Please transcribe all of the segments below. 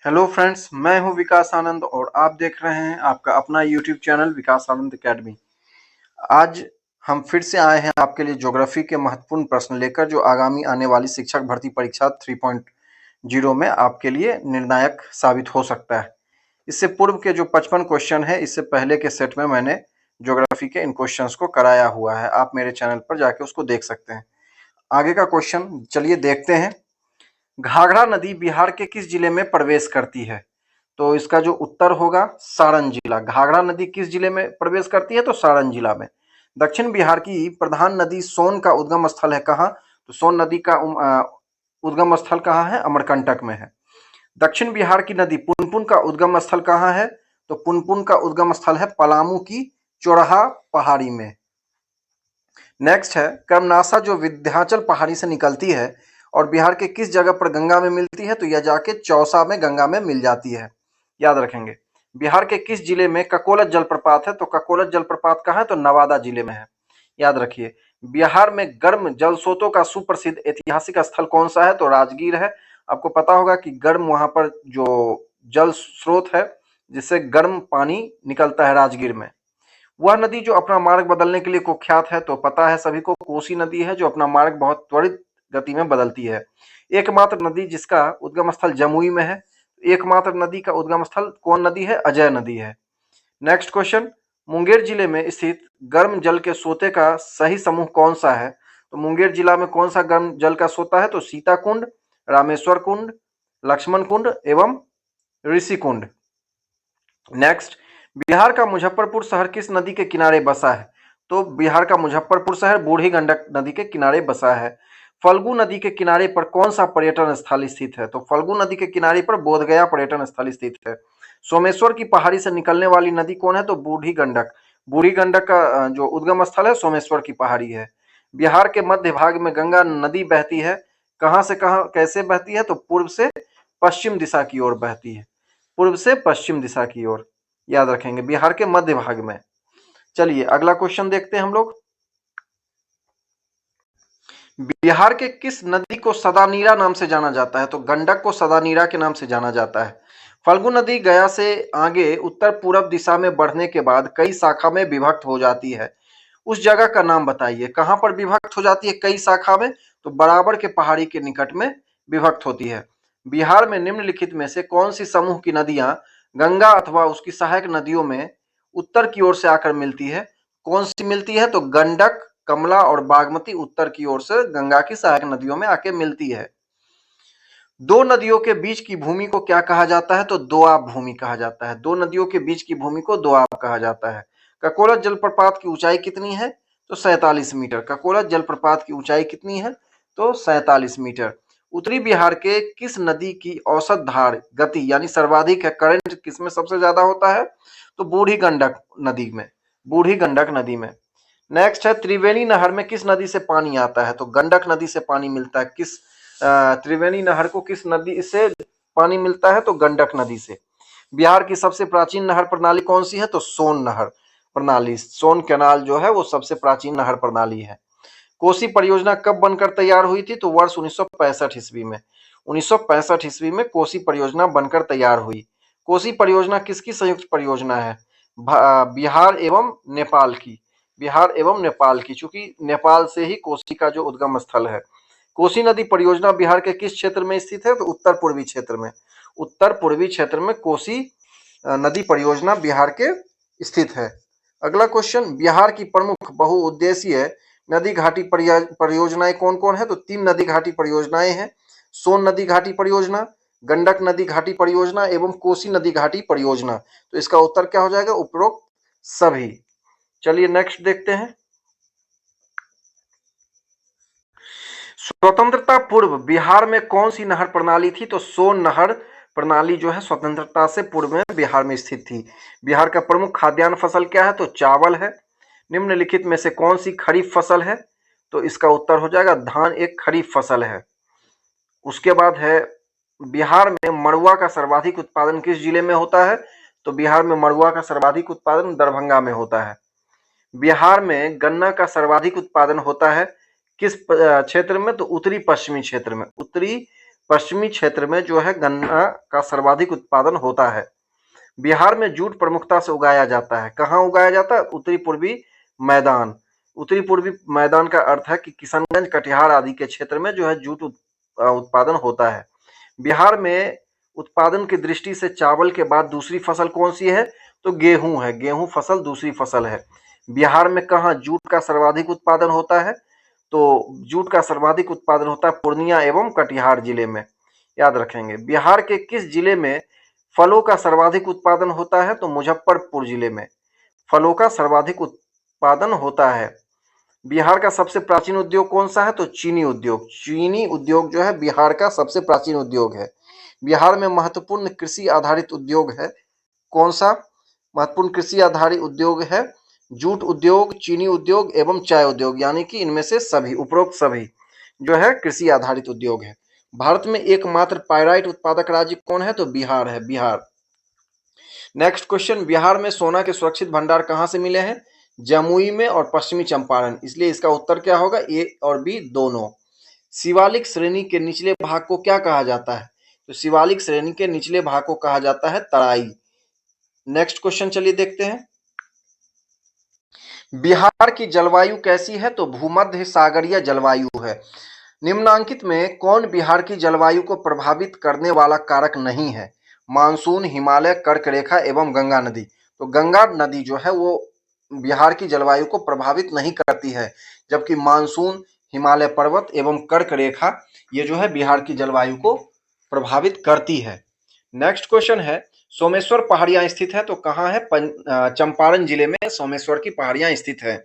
Hello friends, मैं हूं विकास आनंद और आप देख रहे हैं आपका अपना यूट्यूब चैनल विकास आनंद एकेडमी। आज हम फिर से आए हैं आपके लिए ज्योग्राफी के महत्वपूर्ण प्रश्न लेकर, जो आगामी आने वाली शिक्षक भर्ती परीक्षा 3.0 में आपके लिए निर्णायक साबित हो सकता है। इससे पूर्व के जो 55 क्वेश्चन है, इससे पहले के सेट में मैंने ज्योग्राफी के इन क्वेश्चंस को कराया हुआ है। आप मेरे चैनल पर जाके उसको देख सकते हैं। आगे का क्वेश्चन चलिए देखते हैं। घाघरा नदी बिहार के किस जिले में प्रवेश करती है? तो इसका जो उत्तर होगा सारण जिला। घाघरा नदी किस जिले में प्रवेश करती है? तो सारण जिला में। दक्षिण बिहार की प्रधान नदी सोन का उद्गम स्थल है कहाँ? तो सोन नदी का उद्गम स्थल कहाँ है? अमरकंटक में है। दक्षिण बिहार की नदी पुनपुन का उद्गम स्थल कहाँ है? तो पुनपुन का उद्गम स्थल है पलामू की चौराहा पहाड़ी में। नेक्स्ट है, कर्मनाशा जो विंध्याचल पहाड़ी से निकलती है और बिहार के किस जगह पर गंगा में मिलती है? तो यह जाके चौसा में गंगा में मिल जाती है। याद रखेंगे। बिहार के किस जिले में ककोलत जलप्रपात है? तो ककोलत जलप्रपात कहाँ है? तो नवादा जिले में है। याद रखिए। बिहार में गर्म जल स्रोतों का सुप्रसिद्ध ऐतिहासिक स्थल कौन सा है? तो राजगीर है। आपको पता होगा कि गर्म वहां पर जो जल स्रोत है जिससे गर्म पानी निकलता है राजगीर में। वह नदी जो अपना मार्ग बदलने के लिए कुख्यात है, तो पता है सभी को, कोसी नदी है, जो अपना मार्ग बहुत त्वरित गति में बदलती है। एकमात्र नदी जिसका उद्गम स्थल जमुई में है। एकमात्र नदी का उद्गम स्थल कौन नदी है? अजय नदी है। नेक्स्ट क्वेश्चन, मुंगेर जिले में स्थित गर्म जल के सोते का सही समूह कौन सा है? तो मुंगेर जिला में कौन सा गर्म जल का सोता है? तो सीता कुंड, रामेश्वर कुंड, लक्ष्मण कुंड एवं ऋषि कुंड। नेक्स्ट, बिहार का मुजफ्फरपुर शहर किस नदी के किनारे बसा है? तो बिहार का मुजफ्फरपुर शहर बूढ़ी गंडक नदी के किनारे बसा है। फल्गु नदी के किनारे पर कौन सा पर्यटन स्थल स्थित है? तो फल्गु नदी के किनारे पर बोधगया पर्यटन स्थल स्थित है। सोमेश्वर की पहाड़ी से निकलने वाली नदी कौन है? तो बूढ़ी गंडक। बूढ़ी गंडक का जो उद्गम स्थल है सोमेश्वर की पहाड़ी है। बिहार के मध्य भाग में गंगा नदी बहती है। कहां से कहां कैसे बहती है? तो पूर्व से पश्चिम दिशा की ओर बहती है। पूर्व से पश्चिम दिशा की ओर। याद रखेंगे, बिहार के मध्य भाग में। चलिए अगला क्वेश्चन देखते हैं हम लोग। बिहार के किस नदी को सदानीरा नाम से जाना जाता है? तो गंडक को सदानीरा के नाम से जाना जाता है। फल्गु नदी गया से आगे उत्तर पूर्व दिशा में बढ़ने के बाद कई शाखा में विभक्त हो जाती है। उस जगह का नाम बताइए। कहां पर विभक्त हो जाती है कई शाखा में? तो बराबर के पहाड़ी के निकट में विभक्त होती है। बिहार में निम्नलिखित में से कौन सी समूह की नदियां गंगा अथवा उसकी सहायक नदियों में उत्तर की ओर से आकर मिलती है? कौन सी मिलती है? तो गंडक, कमला और बागमती उत्तर की ओर से गंगा की सहायक नदियों में आके मिलती है। दो नदियों के बीच की भूमि को क्या कहा जाता है? तो दोआब भूमि कहा जाता है। दो नदियों के बीच की भूमि को दोआब कहा जाता है। ककोलत जलप्रपात की ऊंचाई कितनी है? तो 47 मीटर। ककोलत जलप्रपात की ऊंचाई कितनी है? तो 47 मीटर। उत्तरी बिहार के किस नदी की औसत धार गति यानी सर्वाधिक है, करंट किसमें सबसे ज्यादा होता है? तो बूढ़ी गंडक नदी में। बूढ़ी गंडक नदी में। नेक्स्ट है, त्रिवेणी नहर में किस नदी से पानी आता है? तो गंडक नदी से पानी मिलता है। किस त्रिवेणी नहर को किस नदी से पानी मिलता है? तो गंडक नदी से। बिहार की सबसे प्राचीन नहर प्रणाली कौन सी है? तो सोन नहर प्रणाली। सोन कैनाल जो है वो सबसे प्राचीन नहर प्रणाली है। कोसी परियोजना कब बनकर तैयार हुई थी? तो वर्ष 1965 ईस्वी में। 1965 ईस्वी में कोसी परियोजना बनकर तैयार हुई। कोसी परियोजना किसकी संयुक्त परियोजना है? बिहार एवं नेपाल की। बिहार एवं नेपाल की, चूंकि नेपाल से ही कोसी का जो उद्गम स्थल है। कोसी नदी परियोजना बिहार के किस क्षेत्र में स्थित है? तो उत्तर पूर्वी क्षेत्र में। उत्तर पूर्वी क्षेत्र में कोसी नदी परियोजना बिहार के स्थित है। अगला क्वेश्चन, बिहार की प्रमुख बहुउद्देशीय नदी घाटी परियोजनाएं कौन कौन है? तो 3 नदी घाटी परियोजनाएं हैं। सोन नदी घाटी परियोजना, गंडक नदी घाटी परियोजना एवं कोसी नदी घाटी परियोजना। तो इसका उत्तर क्या हो जाएगा? उपरोक्त सभी। चलिए नेक्स्ट देखते हैं। स्वतंत्रता पूर्व बिहार में कौन सी नहर प्रणाली थी? तो सोन नहर प्रणाली जो है स्वतंत्रता से पूर्व में बिहार में स्थित थी। बिहार का प्रमुख खाद्यान्न फसल क्या है? तो चावल है। निम्नलिखित में से कौन सी खरीफ फसल है? तो इसका उत्तर हो जाएगा धान एक खरीफ फसल है। उसके बाद है, बिहार में मड़ुआ का सर्वाधिक उत्पादन किस जिले में होता है? तो बिहार में मड़ुआ का सर्वाधिक उत्पादन दरभंगा में होता है। बिहार में गन्ना का सर्वाधिक उत्पादन होता है किस क्षेत्र में? तो उत्तरी पश्चिमी क्षेत्र में। उत्तरी पश्चिमी क्षेत्र में जो है गन्ना का सर्वाधिक उत्पादन होता है। बिहार में जूट प्रमुखता से उगाया जाता है। कहाँ उगाया जाता है? उत्तरी पूर्वी मैदान। उत्तरी पूर्वी मैदान का अर्थ है कि किशनगंज, कटिहार आदि के क्षेत्र में जो है जूट उत्पादन होता है। बिहार में उत्पादन की दृष्टि से चावल के बाद दूसरी फसल कौन सी है? तो गेहूं है। गेहूं फसल दूसरी फसल है। बिहार में कहाँ जूट का सर्वाधिक उत्पादन होता है? तो जूट का सर्वाधिक उत्पादन होता है पूर्णिया एवं कटिहार जिले में। याद रखेंगे। बिहार के किस जिले में फलों का सर्वाधिक उत्पादन होता है? तो मुजफ्फरपुर जिले में फलों का सर्वाधिक उत्पादन होता है। बिहार का सबसे प्राचीन उद्योग कौन सा है? तो चीनी उद्योग। चीनी उद्योग जो है बिहार का सबसे प्राचीन उद्योग है। बिहार में महत्वपूर्ण कृषि आधारित उद्योग है कौन सा? महत्वपूर्ण कृषि आधारित उद्योग है जूट उद्योग, चीनी उद्योग एवं चाय उद्योग, यानी कि इनमें से सभी, उपरोक्त सभी जो है कृषि आधारित उद्योग है। भारत में एकमात्र पाइराइट उत्पादक राज्य कौन है? तो बिहार है, बिहार। नेक्स्ट क्वेश्चन, बिहार में सोना के सुरक्षित भंडार कहां से मिले हैं? जमुई में और पश्चिमी चंपारण। इसलिए इसका उत्तर क्या होगा? ए और बी दोनों। शिवालिक श्रेणी के निचले भाग को क्या कहा जाता है? तो शिवालिक श्रेणी के निचले भाग को कहा जाता है तराई। नेक्स्ट क्वेश्चन चलिए देखते हैं। बिहार की जलवायु कैसी है? तो भूमध्य सागरीय जलवायु है। निम्नांकित में कौन बिहार की जलवायु को प्रभावित करने वाला कारक नहीं है? मानसून, हिमालय, कर्क रेखा एवं गंगा नदी। तो गंगा नदी जो है वो बिहार की जलवायु को प्रभावित नहीं करती है, जबकि मानसून, हिमालय पर्वत एवं कर्क रेखा ये जो है बिहार की जलवायु को प्रभावित करती है। नेक्स्ट क्वेश्चन है, सोमेश्वर पहाड़ियां स्थित है तो कहाँ है? चंपारण जिले में सोमेश्वर की पहाड़ियां स्थित है।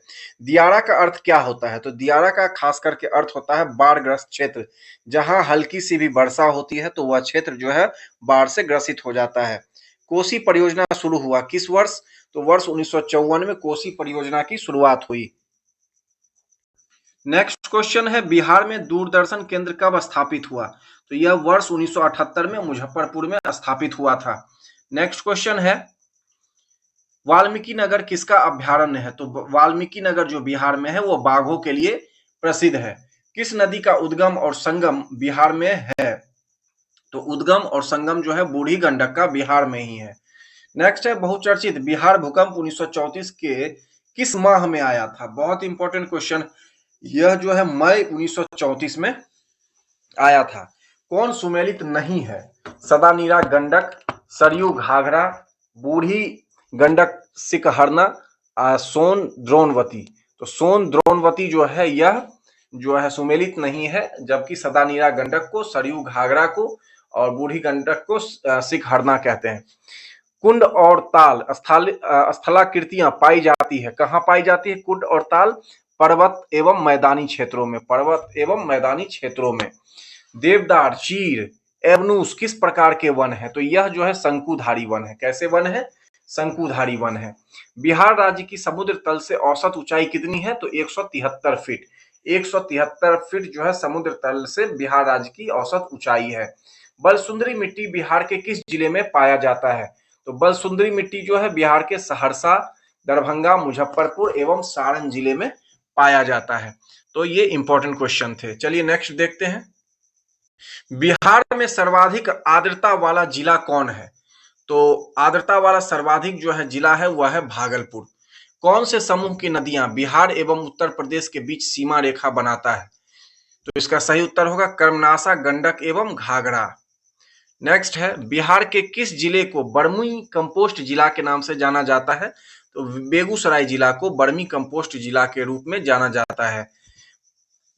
दियारा का अर्थ क्या होता है? तो दियारा का खास करके अर्थ होता है बाढ़ग्रस्त क्षेत्र। जहां हल्की सी भी वर्षा होती है तो वह क्षेत्र जो है बाढ़ से ग्रसित हो जाता है। कोसी परियोजना शुरू हुआ किस वर्ष? तो वर्ष 1954 में कोसी परियोजना की शुरुआत हुई। नेक्स्ट क्वेश्चन है, बिहार में दूरदर्शन केंद्र कब स्थापित हुआ? तो यह वर्ष 1978 में मुजफ्फरपुर में स्थापित हुआ था। नेक्स्ट क्वेश्चन है, वाल्मीकि नगर किसका अभ्यारण्य है? तो वाल्मीकि नगर जो बिहार में है वो बाघों के लिए प्रसिद्ध है। किस नदी का उद्गम और संगम बिहार में है? तो उद्गम और संगम जो है बूढ़ी गंडक का बिहार में ही है। नेक्स्ट है, बहुचर्चित बिहार भूकंप 1934 के किस माह में आया था? बहुत इंपॉर्टेंट क्वेश्चन। यह जो है मई 1934 में आया था। कौन सुमेलित नहीं है? सदानीरा गंडक, सरयू घाघरा, बूढ़ी गंडक सिकहरना, सोन द्रोणवती। तो सोन द्रोणवती जो है यह जो है सुमेलित नहीं है, जबकि सदानीरा गंडक को, सरयू घाघरा को और बूढ़ी गंडक को सिकहरना कहते हैं। कुंड और ताल स्थलाकृतियां पाई जाती है। कहाँ पाई जाती है कुंड और ताल? पर्वत एवं मैदानी क्षेत्रों में, पर्वत एवं मैदानी क्षेत्रों में। देवदार, चीर, एवनूस किस प्रकार के वन है? तो यह जो है शंकुधारी वन है। कैसे वन है? शंकुधारी वन है। बिहार राज्य की समुद्र तल से औसत ऊंचाई कितनी है? तो 173 फीट। 173 फीट जो है समुद्र तल से बिहार राज्य की औसत ऊंचाई है। बलसुंदरी मिट्टी बिहार के किस जिले में पाया जाता है? तो बलसुंदरी मिट्टी जो है बिहार के सहरसा, दरभंगा, मुजफ्फरपुर एवं सारण जिले में पाया जाता है। तो ये इंपॉर्टेंट क्वेश्चन थे। चलिए नेक्स्ट देखते हैं। बिहार में सर्वाधिक आर्द्रता वाला जिला कौन है? तो आर्द्रता वाला सर्वाधिक जो है जिला है वह है भागलपुर। कौन से समूह की नदियां बिहार एवं उत्तर प्रदेश के बीच सीमा रेखा बनाता है? तो इसका सही उत्तर होगा कर्मनाशा, गंडक एवं घाघरा। नेक्स्ट है, बिहार के किस जिले को बर्मी कंपोस्ट जिला के नाम से जाना जाता है? तो बेगूसराय जिला को बर्मी कंपोस्ट जिला के रूप में जाना जाता है।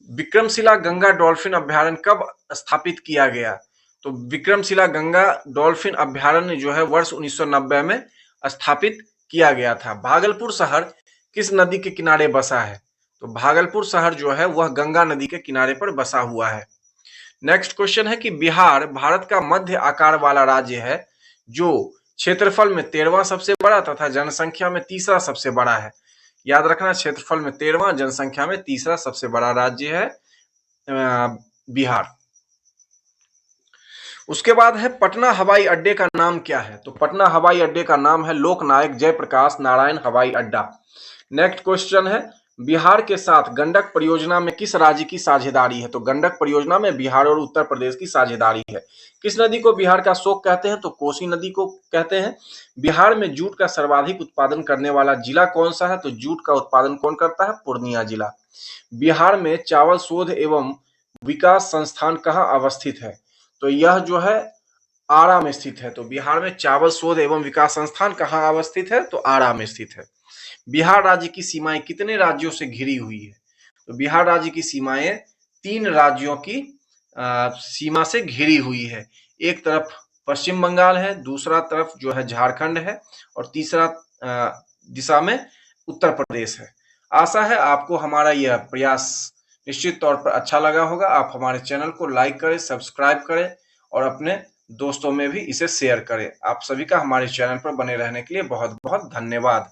विक्रमशिला गंगा डॉल्फिन अभ्यारण्य कब स्थापित किया गया? तो विक्रमशिला गंगा डॉल्फिन अभ्यारण्य जो है वर्ष 1990 में स्थापित किया गया था। भागलपुर शहर किस नदी के किनारे बसा है? तो भागलपुर शहर जो है वह गंगा नदी के किनारे पर बसा हुआ है। नेक्स्ट क्वेश्चन है कि बिहार भारत का मध्य आकार वाला राज्य है जो क्षेत्रफल में 13वां सबसे बड़ा तथा जनसंख्या में तीसरा सबसे बड़ा है। याद रखना, क्षेत्रफल में 13वां, जनसंख्या में तीसरा सबसे बड़ा राज्य है बिहार। उसके बाद है, पटना हवाई अड्डे का नाम क्या है? तो पटना हवाई अड्डे का नाम है लोकनायक जयप्रकाश नारायण हवाई अड्डा। नेक्स्ट क्वेश्चन है, बिहार के साथ गंडक परियोजना में किस राज्य की साझेदारी है? तो गंडक परियोजना में बिहार और उत्तर प्रदेश की साझेदारी है। किस नदी को बिहार का शोक कहते हैं? तो कोसी नदी को कहते हैं। बिहार में जूट का सर्वाधिक उत्पादन करने वाला जिला कौन सा है? तो जूट का उत्पादन कौन करता है? पूर्णिया जिला। बिहार में चावल शोध एवं विकास संस्थान कहाँ अवस्थित है? तो यह जो है आरा में स्थित है। तो बिहार में चावल शोध एवं विकास संस्थान कहाँ अवस्थित है? तो आरा में स्थित है। बिहार राज्य की सीमाएं कितने राज्यों से घिरी हुई है? तो बिहार राज्य की सीमाएं 3 राज्यों की सीमा से घिरी हुई है। एक तरफ पश्चिम बंगाल है, दूसरा तरफ जो है झारखंड है और तीसरा दिशा में उत्तर प्रदेश है। आशा है आपको हमारा यह प्रयास निश्चित तौर पर अच्छा लगा होगा। आप हमारे चैनल को लाइक करें, सब्सक्राइब करें और अपने दोस्तों में भी इसे शेयर करें। आप सभी का हमारे चैनल पर बने रहने के लिए बहुत बहुत धन्यवाद।